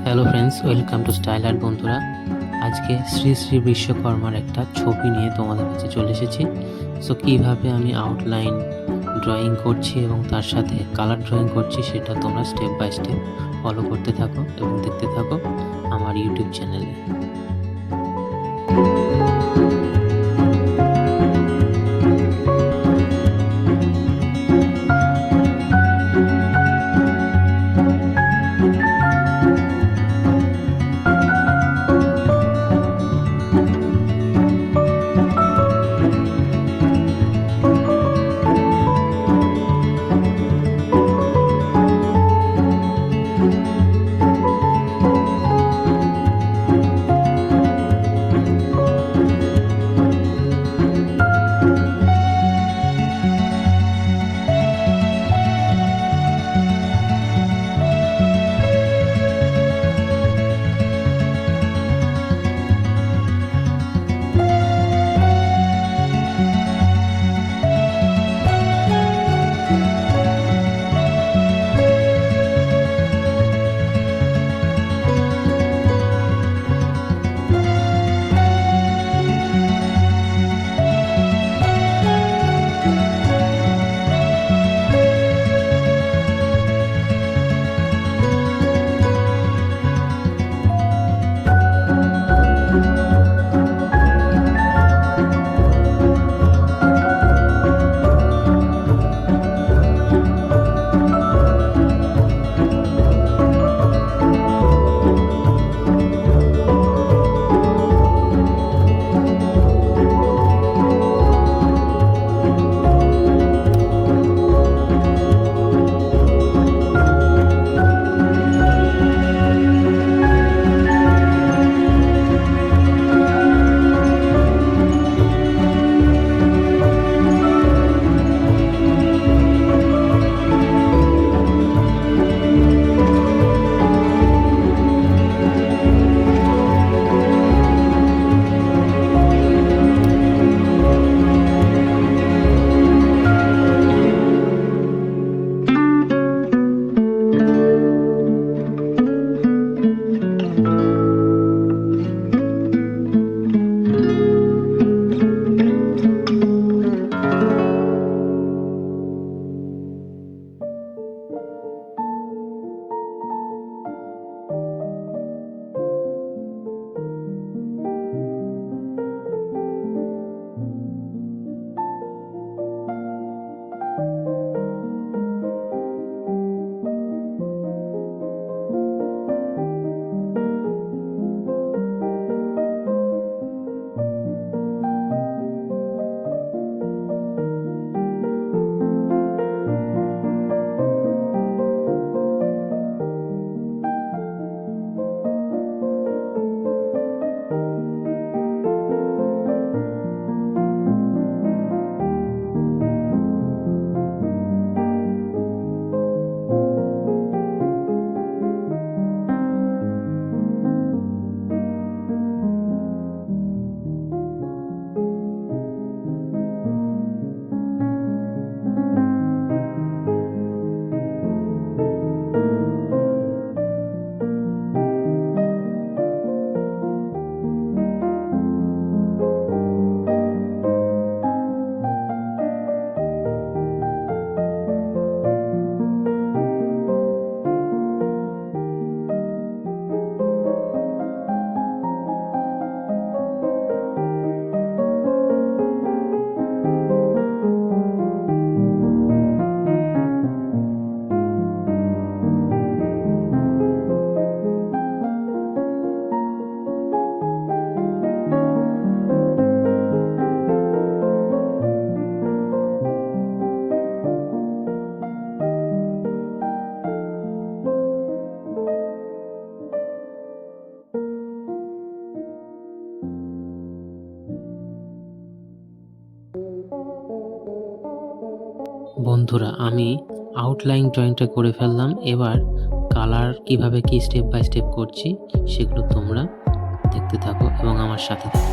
Hello friends, welcome to style art. বন্ধুরা, আজকে শ্রী শ্রী বিশ্বকর্মার একটা ছবি নিয়ে তোমাদের কাছে চলে এসেছি। সো কীভাবে আমি আউটলাইন ড্রয়িং করছি এবং তার সাথে কালার ড্রয়িং করছি সেটা তোমরা স্টেপ বাই স্টেপ ফলো করতে থাকো এবং দেখতে থাকো আমার ইউটিউব চ্যানেলে। বন্ধুরা, আমি আউটলাইন ড্রয়িংটা করে ফেললাম। এবার কালার কিভাবে কি স্টেপ বাই স্টেপ করছি সেগুলো তোমরা দেখতে থাকো এবং আমার সাথে থাকো।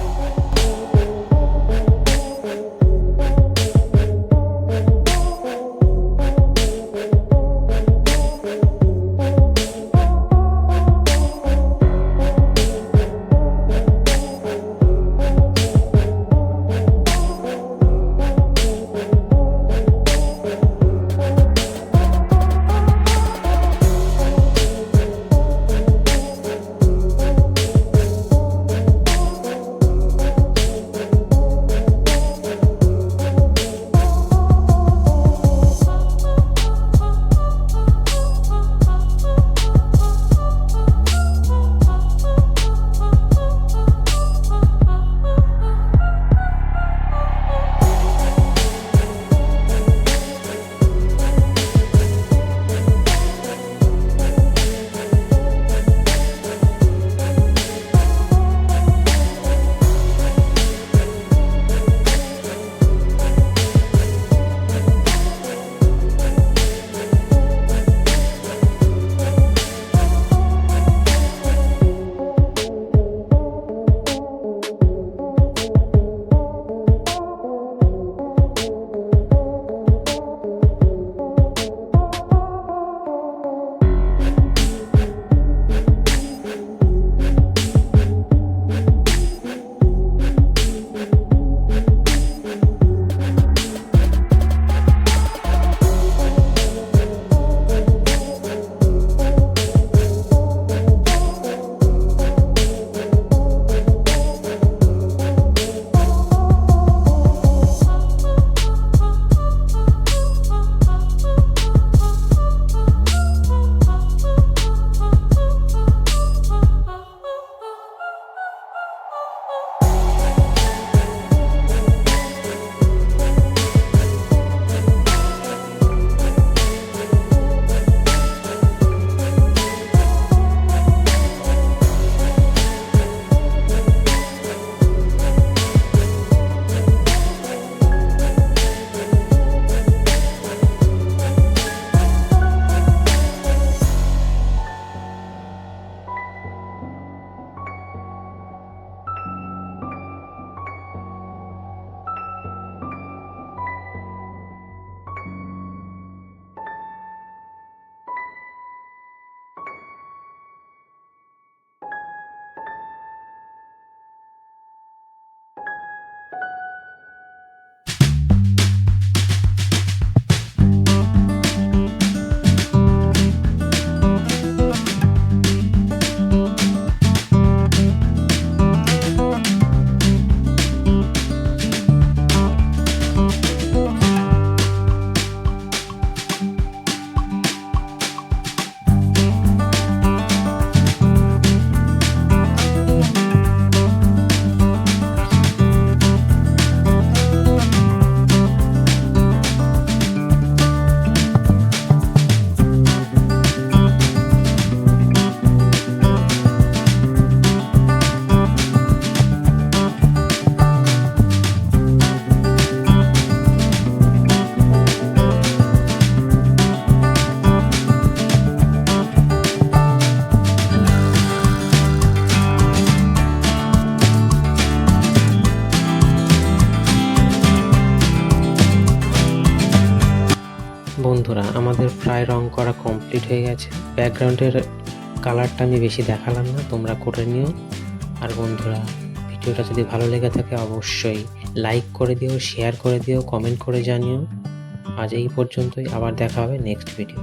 কমপ্লিট হয়ে গেছে। ব্যাকগ্রাউন্ডের কালারটা আমি বেশি দেখালাম না, তোমরা করে নিও। আর বন্ধুরা, ভিডিওটা যদি ভালো লেগে থাকে অবশ্যই লাইক করে দিও, শেয়ার করে দিও, কমেন্ট করে জানিও। আজ এই পর্যন্তই, আবার দেখা হবে নেক্সট ভিডিও।